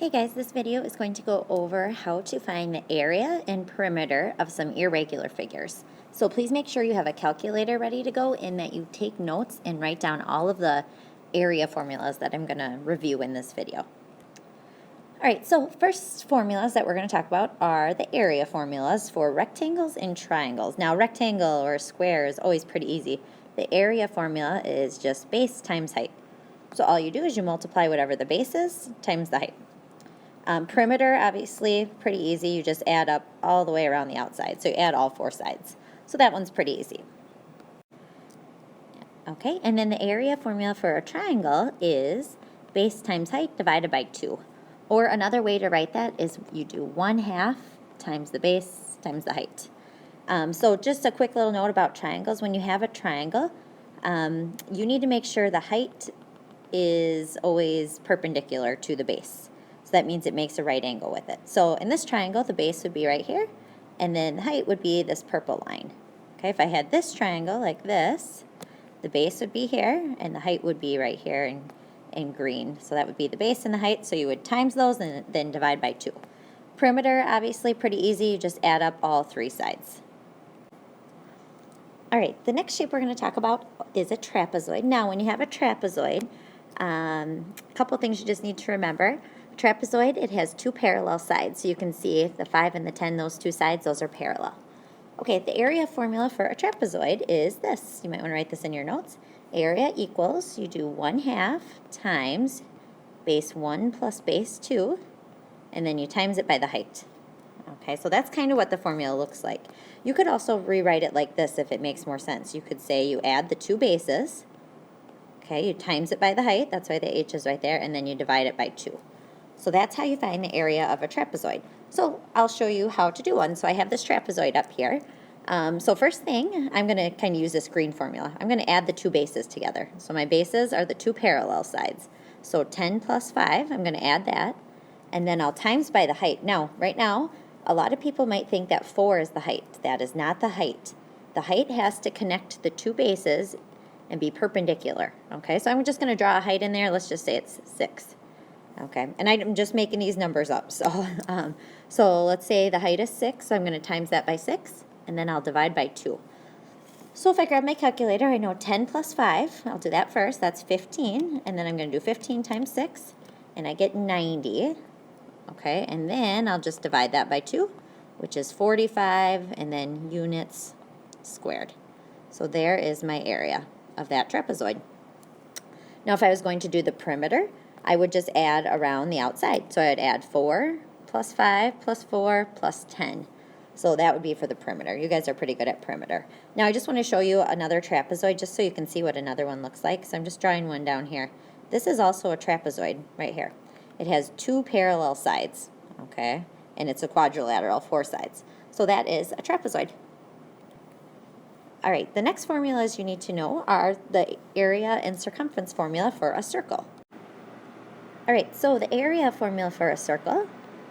Hey guys, this video is going to go over how to find the area and perimeter of some irregular figures. So please make sure you have a calculator ready to go and that you take notes and write down all of the area formulas that I'm going to review in this video. Alright, so first formulas that we're going to talk about are the area formulas for rectangles and triangles. Now rectangle or square is always pretty easy. The area formula is just base times height. So all you do is you multiply whatever the base is times the height. Perimeter, obviously, pretty easy. You just add up all the way around the outside. So you add all four sides. So that one's pretty easy. Okay, and then the area formula for a triangle is base times height divided by 2. Or another way to write that is you do 1/2 times the base times the height. So just a quick little note about triangles. When you have a triangle, you need to make sure the height is always perpendicular to the base. That means it makes a right angle with it. So in this triangle, the base would be right here, and then the height would be this purple line. Okay, if I had this triangle like this, the base would be here, and the height would be right here in green. So that would be the base and the height, so you would times those and then divide by 2. Perimeter, obviously pretty easy. You just add up all three sides. All right, the next shape we're going to talk about is a trapezoid. Now, when you have a trapezoid, a couple things you just need to remember. Trapezoid, it has two parallel sides, so you can see the 5 and the 10, those two sides, those are parallel. Okay, the area formula for a trapezoid is this. You might want to write this in your notes. Area equals, you do 1/2 times base 1 plus base 2, and then you times it by the height. Okay, so that's kind of what the formula looks like. You could also rewrite it like this if it makes more sense. You could say you add the two bases, okay, you times it by the height, that's why the h is right there, and then you divide it by 2. So that's how you find the area of a trapezoid. So I'll show you how to do one. So I have this trapezoid up here. So first thing, I'm going to kind of use this green formula. I'm going to add the two bases together. So my bases are the two parallel sides. So 10 plus 5, I'm going to add that. And then I'll times by the height. Now, right now, a lot of people might think that 4 is the height. That is not the height. The height has to connect the two bases and be perpendicular. Okay, so I'm just going to draw a height in there. Let's just say it's 6. Okay, and I'm just making these numbers up. So let's say the height is 6, so I'm going to times that by 6, and then I'll divide by 2. So if I grab my calculator, I know 10 plus 5. I'll do that first. That's 15, and then I'm going to do 15 times 6, and I get 90. Okay, and then I'll just divide that by 2, which is 45, and then units squared. So there is my area of that trapezoid. Now if I was going to do the perimeter, I would just add around the outside. So I'd add 4 plus 5 plus 4 plus 10. So that would be for the perimeter. You guys are pretty good at perimeter. Now I just want to show you another trapezoid just so you can see what another one looks like. So I'm just drawing one down here. This is also a trapezoid right here. It has two parallel sides, okay? And it's a quadrilateral, 4 sides. So that is a trapezoid. All right, the next formulas you need to know are the area and circumference formula for a circle. All right, so the area formula for a circle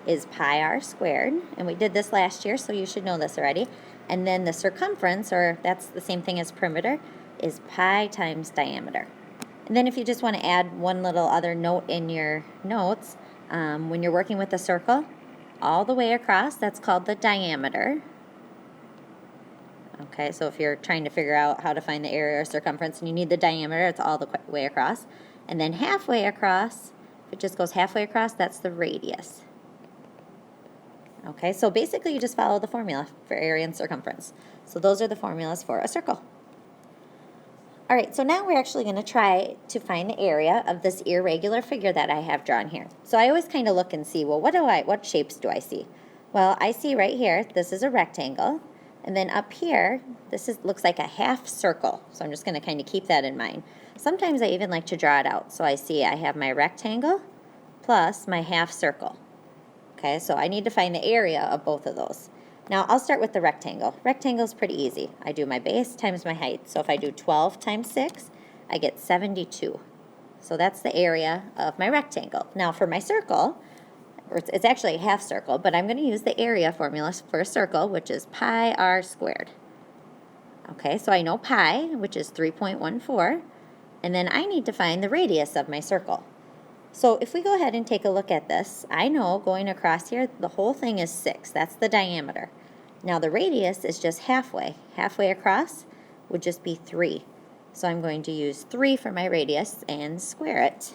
is pi r squared, and we did this last year, so you should know this already. And then the circumference, or that's the same thing as perimeter, is pi times diameter. And then if you just want to add one little other note in your notes, when you're working with a circle, all the way across, that's called the diameter. Okay, so if you're trying to figure out how to find the area or circumference and you need the diameter, it's all the way across. And then halfway across, it just goes halfway across, that's the radius. Okay, so basically you just follow the formula for area and circumference. So those are the formulas for a circle. All right, so now we're actually going to try to find the area of this irregular figure that I have drawn here. So I always kind of look and see, well, what shapes do I see? Well, I see right here, this is a rectangle. And then up here, looks like a half circle. So I'm just going to kind of keep that in mind. Sometimes I even like to draw it out. So I see I have my rectangle plus my half circle. Okay, so I need to find the area of both of those. Now I'll start with the rectangle. Rectangle is pretty easy. I do my base times my height. So if I do 12 times 6, I get 72. So that's the area of my rectangle. Now for my circle, it's actually a half circle, but I'm going to use the area formula for a circle, which is pi r squared. Okay, so I know pi, which is 3.14, and then I need to find the radius of my circle. So if we go ahead and take a look at this, I know going across here, the whole thing is 6. That's the diameter. Now the radius is just halfway. Halfway across would just be 3. So I'm going to use 3 for my radius and square it.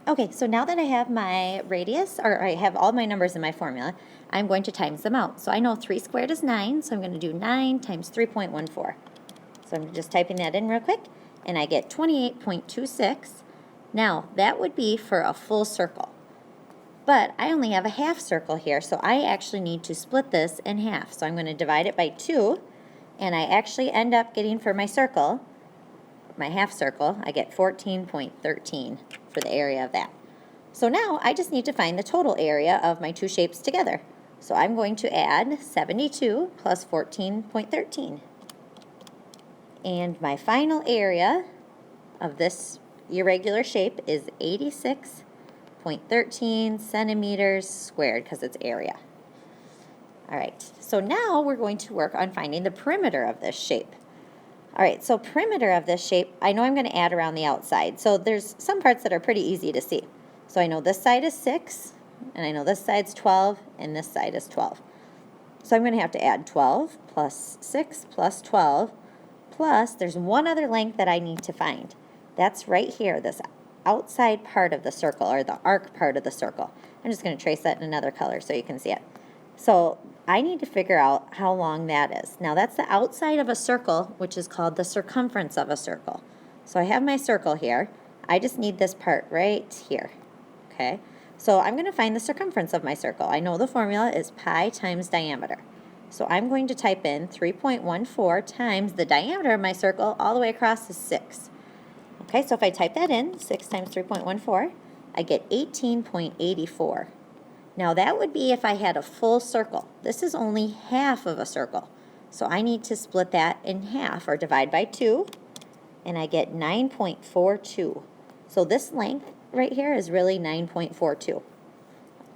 Okay, so now that I have my radius, or I have all my numbers in my formula, I'm going to times them out. So I know 3 squared is 9, so I'm going to do 9 times 3.14. So I'm just typing that in real quick, and I get 28.26. Now, that would be for a full circle. But I only have a half circle here, so I actually need to split this in half. So I'm going to divide it by 2, and I actually end up getting for my circle, my half circle, I get 14.13 for the area of that. So now I just need to find the total area of my two shapes together. So I'm going to add 72 plus 14.13. And my final area of this irregular shape is 86.13 centimeters squared because it's area. All right, so now we're going to work on finding the perimeter of this shape. All right, so perimeter of this shape, I know I'm going to add around the outside. So there's some parts that are pretty easy to see. So I know this side is 6, and I know this side's 12, and this side is 12. So I'm going to have to add 12 plus 6 plus 12, plus there's one other length that I need to find. That's right here, this outside part of the circle, or the arc part of the circle. I'm just going to trace that in another color so you can see it. So I need to figure out how long that is. Now that's the outside of a circle, which is called the circumference of a circle. So I have my circle here. I just need this part right here. Okay, so I'm going to find the circumference of my circle. I know the formula is pi times diameter. So I'm going to type in 3.14 times the diameter of my circle all the way across is 6. Okay, so if I type that in, 6 times 3.14, I get 18.84. Now that would be if I had a full circle. This is only half of a circle. So I need to split that in half, or divide by 2, and I get 9.42. So this length right here is really 9.42,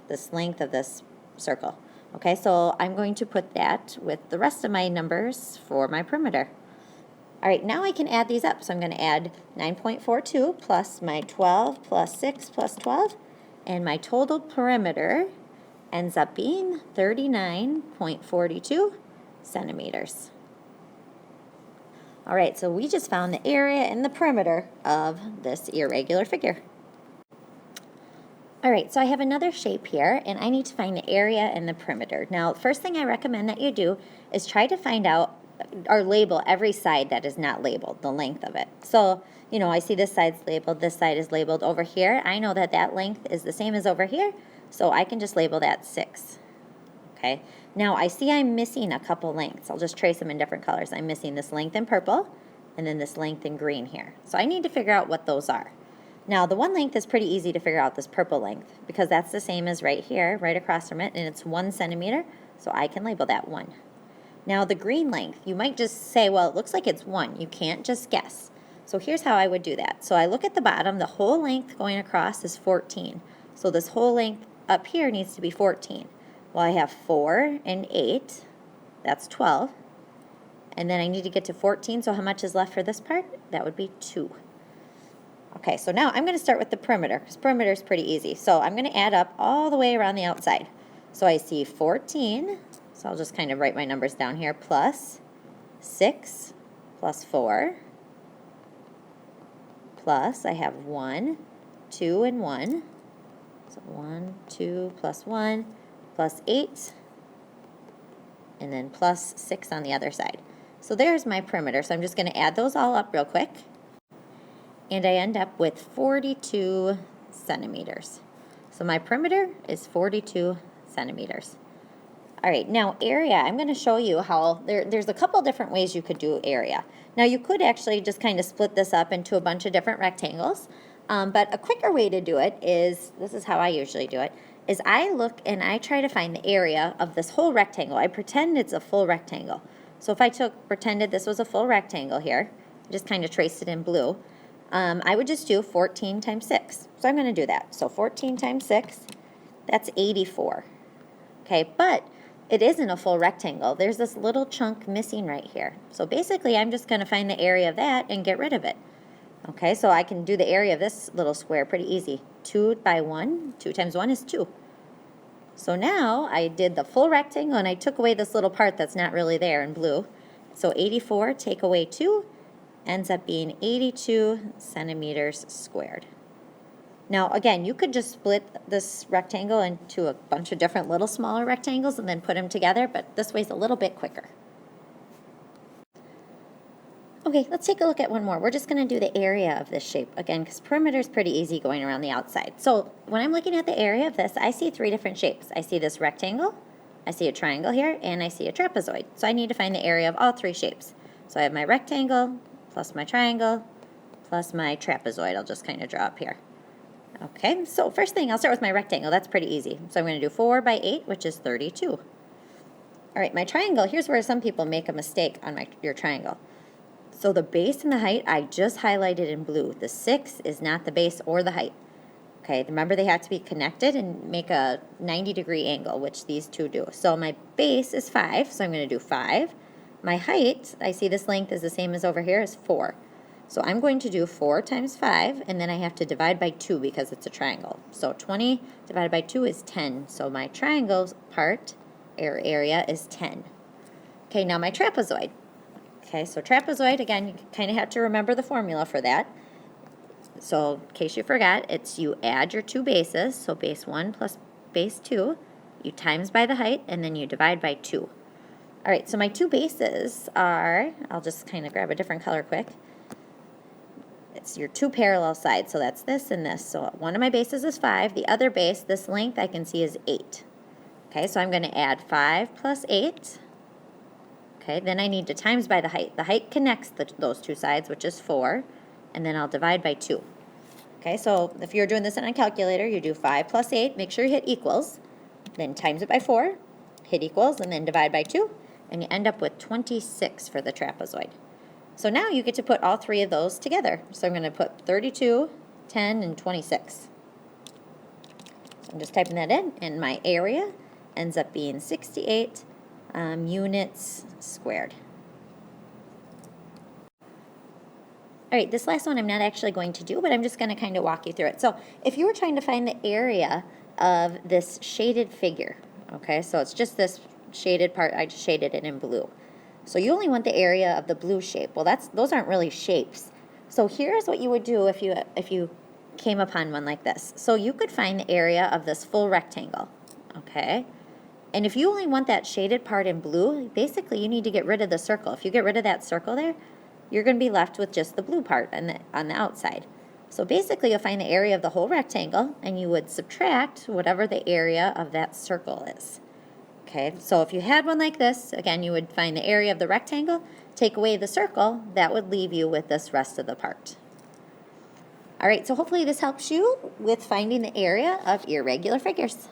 this length of this circle. Okay, so I'm going to put that with the rest of my numbers for my perimeter. All right, now I can add these up. So I'm going to add 9.42 plus my 12 plus 6 plus 12, and my total perimeter ends up being 39.42 centimeters. All right, so we just found the area and the perimeter of this irregular figure. All right, so I have another shape here, and I need to find the area and the perimeter. Now, first thing I recommend that you do is try to find out or label every side that is not labeled, the length of it. So, you know, I see this side's labeled, this side is labeled. Over here, I know that that length is the same as over here, so I can just label that 6. Okay, now I see I'm missing a couple lengths. I'll just trace them in different colors. I'm missing this length in purple, and then this length in green here. So I need to figure out what those are. Now, the one length is pretty easy to figure out, this purple length, because that's the same as right here, right across from it, and it's 1 centimeter, so I can label that 1. Now, the green length, you might just say, well, it looks like it's 1. You can't just guess. So here's how I would do that. So I look at the bottom, the whole length going across is 14. So this whole length up here needs to be 14. Well, I have 4 and 8, that's 12. And then I need to get to 14, so how much is left for this part? That would be 2. Okay, so now I'm going to start with the perimeter, because perimeter is pretty easy. So I'm going to add up all the way around the outside. So I see 14, so I'll just kind of write my numbers down here, plus 6 plus 4, plus I have 1, 2, and 1. So 1, 2, plus 1, plus 8, and then plus 6 on the other side. So there's my perimeter. So I'm just going to add those all up real quick. And I end up with 42 centimeters. So my perimeter is 42 centimeters. All right, now area, I'm going to show you how there's a couple different ways you could do area. Now you could actually just kind of split this up into a bunch of different rectangles, but a quicker way to do it is, this is how I usually do it, is I look and I try to find the area of this whole rectangle. I pretend it's a full rectangle. So if I pretended this was a full rectangle here, just kind of traced it in blue, I would just do 14 times 6. So I'm going to do that. So 14 times 6, that's 84. Okay, but it isn't a full rectangle. There's this little chunk missing right here. So basically, I'm just going to find the area of that and get rid of it. Okay, so I can do the area of this little square pretty easy. 2 by 1, 2 times 1 is 2. So now I did the full rectangle and I took away this little part that's not really there in blue. So 84 take away 2 ends up being 82 centimeters squared. Now again, you could just split this rectangle into a bunch of different little smaller rectangles and then put them together, but this way's a little bit quicker. Okay, let's take a look at one more. We're just going to do the area of this shape again because perimeter is pretty easy going around the outside. So when I'm looking at the area of this, I see 3 different shapes. I see this rectangle, I see a triangle here, and I see a trapezoid. So I need to find the area of all 3 shapes. So I have my rectangle plus my triangle plus my trapezoid. I'll just kind of draw up here. Okay, so first thing, I'll start with my rectangle. That's pretty easy. So I'm going to do 4 by 8, which is 32. All right, my triangle, here's where some people make a mistake on your triangle. So the base and the height, I just highlighted in blue. The 6 is not the base or the height. Okay, remember they have to be connected and make a 90-degree angle, which these two do. So my base is 5, so I'm going to do 5. My height, I see this length is the same as over here, is 4. So I'm going to do 4 times 5, and then I have to divide by 2 because it's a triangle. So 20 divided by 2 is 10. So my triangle's part, or area, is 10. Okay, now my trapezoid. Okay, so trapezoid, again, you kind of have to remember the formula for that. So in case you forgot, it's you add your 2 bases, so base 1 plus base 2, you times by the height, and then you divide by 2. All right, so my 2 bases are, I'll just kind of grab a different color quick. It's your 2 parallel sides, so that's this and this. So one of my bases is 5, the other base, this length I can see is 8. Okay, so I'm going to add 5 plus 8. Okay, then I need to times by the height. The height connects those 2 sides, which is 4, and then I'll divide by 2. Okay, so if you're doing this in a calculator, you do 5 plus 8, make sure you hit equals, then times it by 4, hit equals, and then divide by 2, and you end up with 26 for the trapezoid. So now you get to put all 3 of those together. So I'm going to put 32, 10, and 26. So I'm just typing that in, and my area ends up being 68 units squared. All right, this last one I'm not actually going to do, but I'm just going to kind of walk you through it. So if you were trying to find the area of this shaded figure, okay, so it's just this shaded part, I just shaded it in blue. So you only want the area of the blue shape. Well, those aren't really shapes. So here's what you would do if you came upon one like this. So you could find the area of this full rectangle, okay? And if you only want that shaded part in blue, basically you need to get rid of the circle. If you get rid of that circle there, you're going to be left with just the blue part on the outside. So basically you'll find the area of the whole rectangle, and you would subtract whatever the area of that circle is. Okay, so if you had one like this, again, you would find the area of the rectangle, take away the circle, that would leave you with this rest of the part. All right, so hopefully this helps you with finding the area of irregular figures.